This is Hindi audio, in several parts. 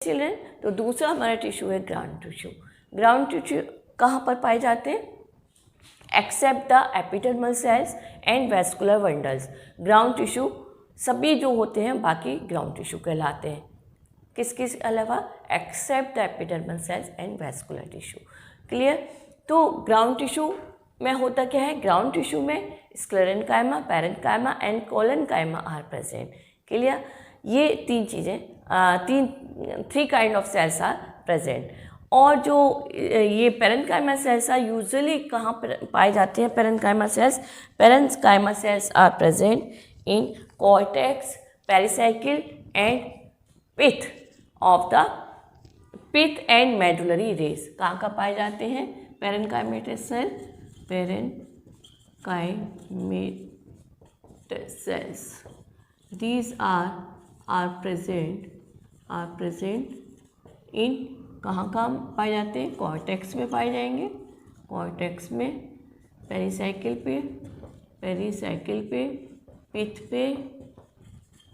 चिल्ड्रन। तो दूसरा हमारा टिश्यू है ग्राउंड टिश्यू। ग्राउंड टिश्यू कहाँ पर पाए जाते हैं? Except the epidermal cells and vascular bundles. Ground tissue सभी जो होते हैं बाकी ग्राउंड टिश्यू कहलाते हैं। किस अलावा? Except the epidermal cells and vascular tissue. Clear? तो ग्राउंड टिश्यू में होता क्या है? ग्राउंड टिश्यू में sclerenchyma, parenchyma and collenchyma are present. Clear? ये तीन चीज़ें, three kind of cells are present. और जो ये पैरेन्काइमा सेल्स आर यूजुअली कहाँ पर पाए जाते हैं? Parenchyma cells are present in cortex, pericycle and pith of the pith and medullary rays. कहाँ पाए जाते हैं parenchymatous cell? Parenchymatous cells, these are present in कहाँ पाए जाते हैं? कॉर्टेक्स में पाए जाएंगे, कॉर्टेक्स में, पेरिसाइकिल पे, पिथ पे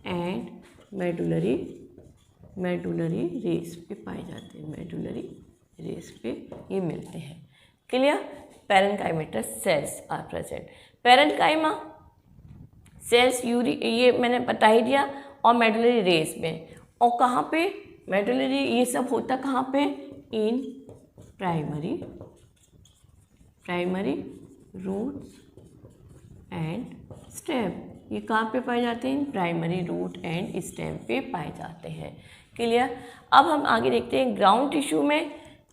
एंड मेडुलरी रेस पे पाए जाते हैं। मेडुलरी रेस पे ये मिलते हैं। Clear? Parenchymatous cells are present. Parenchyma cells ये मैंने बता ही दिया। और मेडुलरी रेस में, और कहाँ पे मेडुलरी ये सब होता कहाँ पे? In primary roots and stem. ये कहाँ पे पाए जाते हैं? In primary root and stem पे पाए जाते हैं। क्लियर? अब हम आगे देखते हैं ग्राउंड टिश्यू में।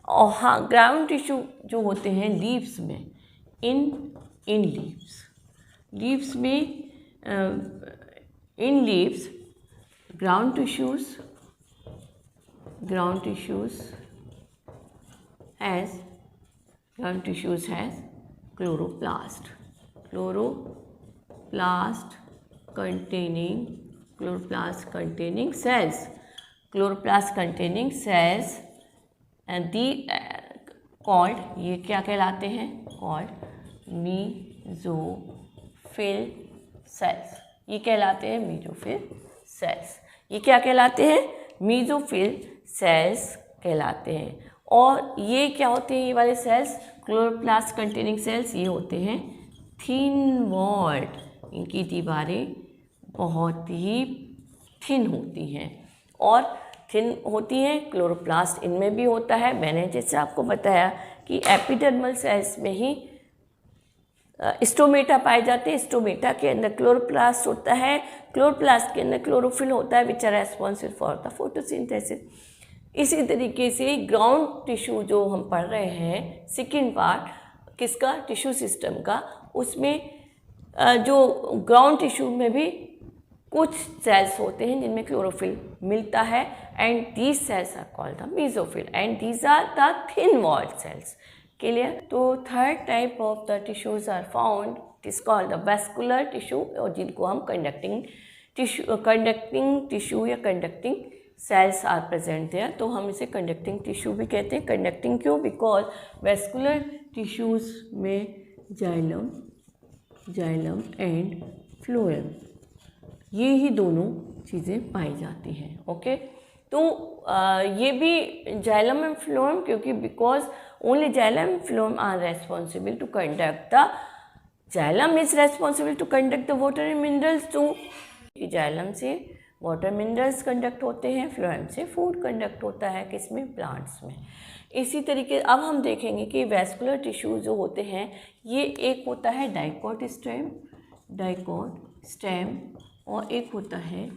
और हाँ, ग्राउंड टिश्यू जो होते हैं लीव्स में, इन लीव्स में, in leaves, ground tissues has chloroplast containing cells and the called, ये क्या कहलाते हैं? called mesophyll cells. ये कहलाते हैं मेसोफिल सेल्स। ये क्या कहलाते हैं? मेसोफिल सेल्स कहलाते हैं। और ये क्या होते हैं? ये वाले सेल्स क्लोरोप्लास्ट कंटेनिंग सेल्स, ये होते हैं थिन वॉल्ड। इनकी दीवारें बहुत ही थिन होती हैं और थिन होती हैं। क्लोरोप्लास्ट इनमें भी होता है। मैंने जैसे आपको बताया कि एपिडर्मल सेल्स में ही स्टोमेटा पाए जाते हैं। स्टोमेटा के अंदर क्लोरोप्लास्ट होता है, क्लोरोप्लास्ट के अंदर क्लोरोफिल होता है which are responsible for the photosynthesis. इसी तरीके से ग्राउंड टिश्यू जो हम पढ़ रहे हैं, सेकेंड पार्ट किसका? टिश्यू सिस्टम का। उसमें जो ग्राउंड टिश्यू में भी कुछ सेल्स होते हैं जिनमें क्लोरोफिल मिलता है and these cells are called the mesophyll and these are the thin walled cells. Clear? तो third type of the tissues are found, it is called the vascular tissue, और जिनको हम कंडक्टिंग टिश्यू या कंडक्टिंग सेल्स आर प्रेजेंट है। तो हम इसे कंडक्टिंग टिश्यू भी कहते हैं। कंडक्टिंग क्यों? बिकॉज वेस्कुलर टिश्यूज में जाइलम एंड फ्लोएम, ये ही दोनों चीज़ें पाई जाती हैं। ओके, तो ये भी जाइलम एंड फ्लोएम, क्योंकि because only xylem and phloem are responsible to conduct the, xylem is responsible to conduct the water and minerals to. Xylem से वाटर मिनरल्स कंडक्ट होते हैं, फ्लोएम से फूड कंडक्ट होता है, किसमें? प्लांट्स में। इसी तरीके अब हम देखेंगे कि वेस्कुलर टिश्यू जो होते हैं, ये एक होता है डाइकोट स्टेम और एक होता है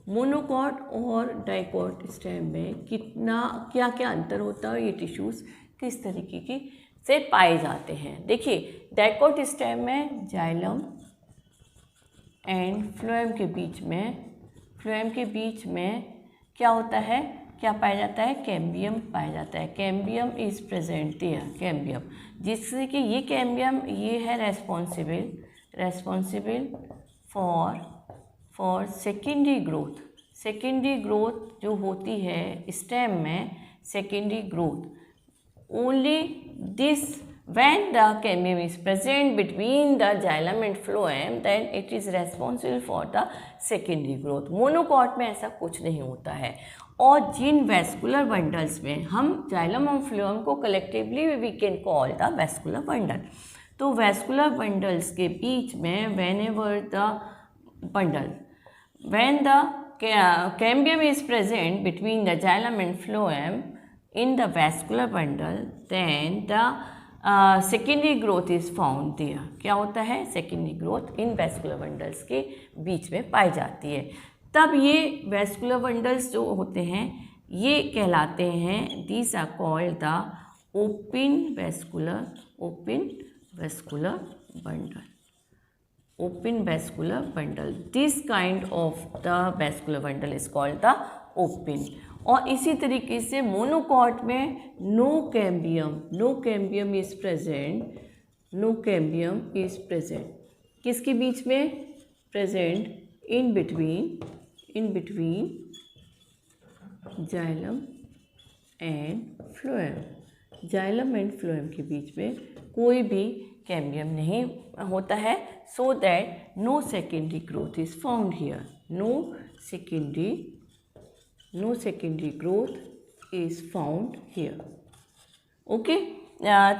मोनोकॉट और डाइकोट स्टेम में क्या क्या अंतर होता है, ये टिश्यूज़ किस तरीके की से पाए जाते हैं। देखिए, डाइकोट स्टेम में जाइलम एंड फ्लोएम के बीच में क्या होता है? क्या पाया जाता है? कैम्बियम पाया जाता है। Cambium is present there, cambium, जिससे कि ये कैम्बियम ये है रेस्पॉन्सिबल फॉर सेकेंडरी ग्रोथ जो होती है स्टेम में, secondary growth only this when the cambium is present between the xylem and phloem, then it is responsible for the secondary growth. Monocot में ऐसा कुछ नहीं होता है और जिन वेस्कुलर बंडल्स में हम जाइलम और फ्लोएम को collectively we can call the vascular bundle. तो वेस्कुलर बंडल्स के बीच में when the cambium is present between the xylem and phloem in the vascular bundle, then the secondary growth is found there। क्या होता है? Secondary growth in vascular bundles के बीच में पाई जाती है। तब ये वेस्कुलर बंडल्स जो होते हैं ये कहलाते हैं, these are called the open vascular bundle. open vascular bundle, this kind of the vascular bundle is called the open। और इसी तरीके से मोनोकॉट में नो कैम्बियम इज प्रेजेंट किसके बीच में? Present in between xylem and phloem के बीच में कोई भी कैम्बियम नहीं होता है, so that no secondary growth is found here. No secondary growth is found here. Okay,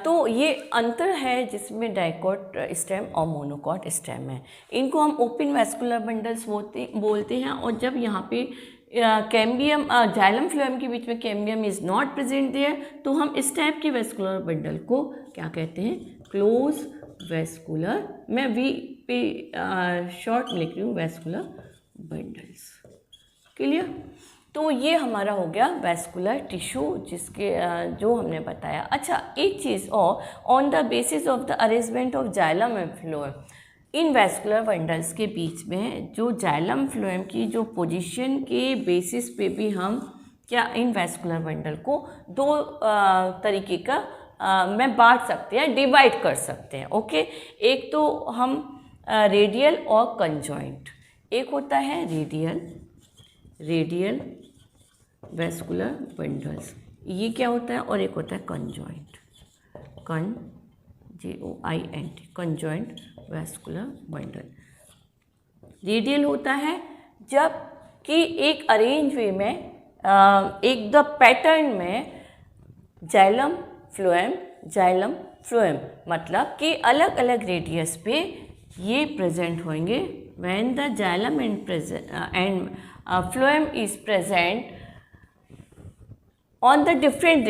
तो ये अंतर है जिसमें डाइकॉट स्टेम और मोनोकॉट स्टेम है। इनको हम ओपन वेस्कुलर बंडल्स बोलते हैं। और जब यहाँ पे कैम्बियम जाइलम फ्लोएम के बीच में cambium is not present there, तो हम इस टाइप के वेस्कुलर बंडल को क्या कहते हैं? Close vascular. मैं वी पे शॉर्ट में लिख रही हूँ, वेस्कुलर बंडल्स। क्लियर? तो ये हमारा हो गया वेस्कुलर टिश्यू जिसके जो हमने बताया। अच्छा, एक चीज़ और, on the basis of the arrangement of xylem and phloem, in vascular bundles के बीच में जो जाइलम फ्लोएम की जो पोजीशन के बेसिस पे भी हम क्या इन वेस्कुलर बंडल को दो तरीके का में बांट सकते हैं, डिवाइड कर सकते हैं। ओके, एक तो हम रेडियल और कंजॉइंट। एक होता है रेडियल वेस्कुलर बंडल्स, ये क्या होता है? और एक होता है conjoint, JOINT, conjoint vascular bundle. Radial होता है जब कि एक अरेंज वे में एक द पैटर्न में जाइलम फ्लोएम मतलब कि अलग अलग रेडियस पे ये प्रेजेंट होंगे। When the xylem and phloem is present on the different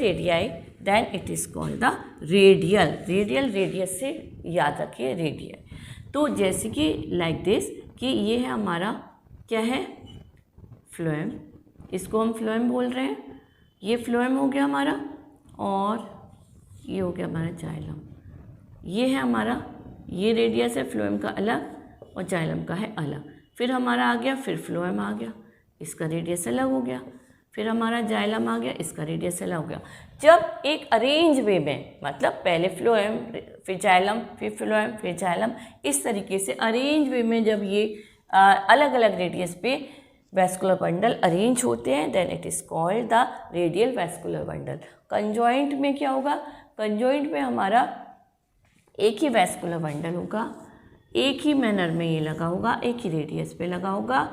radii, then it is called the radial radius से याद रखिए रेडियल। तो जैसे कि लाइक दिस कि ये है हमारा क्या है? फ्लोएम, इसको हम फ्लोएम बोल रहे हैं। ये फ्लोएम हो गया हमारा और ये हो गया हमारा जाइलम। ये है हमारा, ये रेडियस है फ्लोएम का अलग और जाइलम का है अलग। फिर हमारा आ गया, फिर फ्लोएम आ गया, इसका रेडियस अलग हो गया। फिर हमारा जाइलम आ गया, इसका रेडियस अलग हो गया। जब एक अरेंज वे में, मतलब पहले फ्लोएम फिर जाइलम फिर फ्लोएम फिर जाइलम, इस तरीके से अरेंज वे में जब ये अलग अलग रेडियस पे वेस्कुलर बंडल अरेंज होते हैं, then it is called the radial vascular bundle. Conjoint में क्या होगा? कंजॉइंट में हमारा एक ही वेस्कुलर बंडल होगा, एक ही मैनर में ये लगा होगा, एक ही रेडियस पे लगा होगा,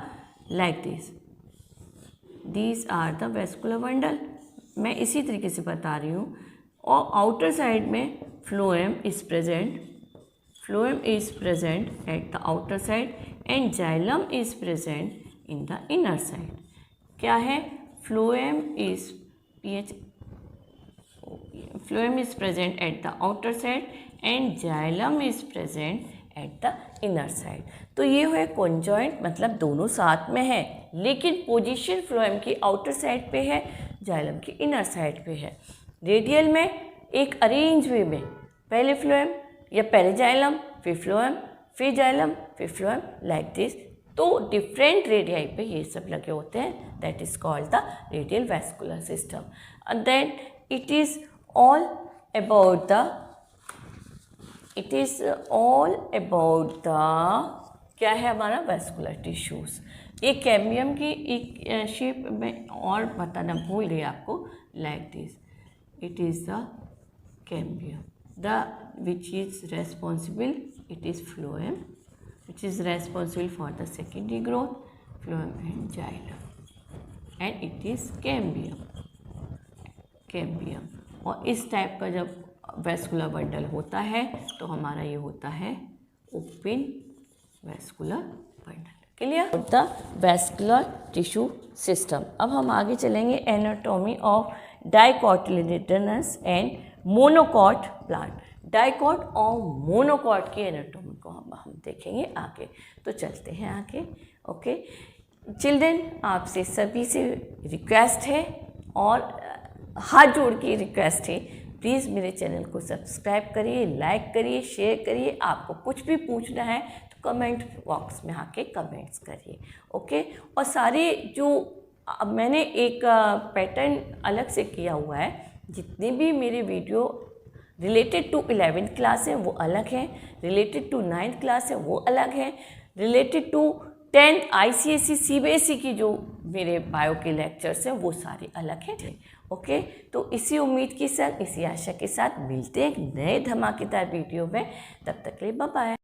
like this. These are the vascular bundle। मैं इसी तरीके से बता रही हूँ। और आउटर साइड में phloem is present at the outer side and xylem is present in the inner side. क्या है? Phloem is present at the outer side and xylem is present at the inner side. तो ये है कॉन्जॉइंट, मतलब दोनों साथ में है, लेकिन पोजीशन फ्लोएम की आउटर साइड पे है, जाइलम की इनर साइड पे है। रेडियल में एक अरेंज वे में पहले फ्लोएम या पहले जाइलम फिर फ्लोएम फिर जाइलम फिर फ्लोएम, लाइक दिस। तो डिफरेंट रेडियाई पे ये सब लगे होते हैं, that is called the radial vascular system. And then it is all about the क्या है हमारा? Vascular tissues. ये कैम्बियम की एक शेप में और बताना भूल गई आपको, like this. It is the cambium, the which is responsible, it is phloem which is responsible for the secondary growth, phloem and xylem. And it is cambium. और इस टाइप का जब वैस्कुलर बंडल होता है तो हमारा ये होता है open vascular bundle. Clear the vascular tissue system. अब हम आगे चलेंगे anatomy of dicotyledonous and monocot plant. Dicot और मोनोकॉट की एनाटॉमी को हम देखेंगे आगे। तो चलते हैं आगे। ओके चिल्ड्रन, आपसे सभी से रिक्वेस्ट है और हाथ जोड़ के रिक्वेस्ट है, प्लीज़ मेरे चैनल को सब्सक्राइब करिए, लाइक करिए, शेयर करिए। आपको कुछ भी पूछना है तो कमेंट बॉक्स में आके कमेंट्स करिए। ओके और सारे जो अब मैंने एक पैटर्न अलग से किया हुआ है, जितने भी मेरे video related to 11th class है वो अलग है, रिलेटेड टू 9th क्लास है वो अलग है, related to 10th ICSE CBSE की जो मेरे बायो के लेक्चर्स हैं वो सारे अलग हैं। ओके तो इसी उम्मीद के साथ, इसी आशा के साथ मिलते हैं एक नए धमाकेदार वीडियो में। तब तक के लिए बाय बाय।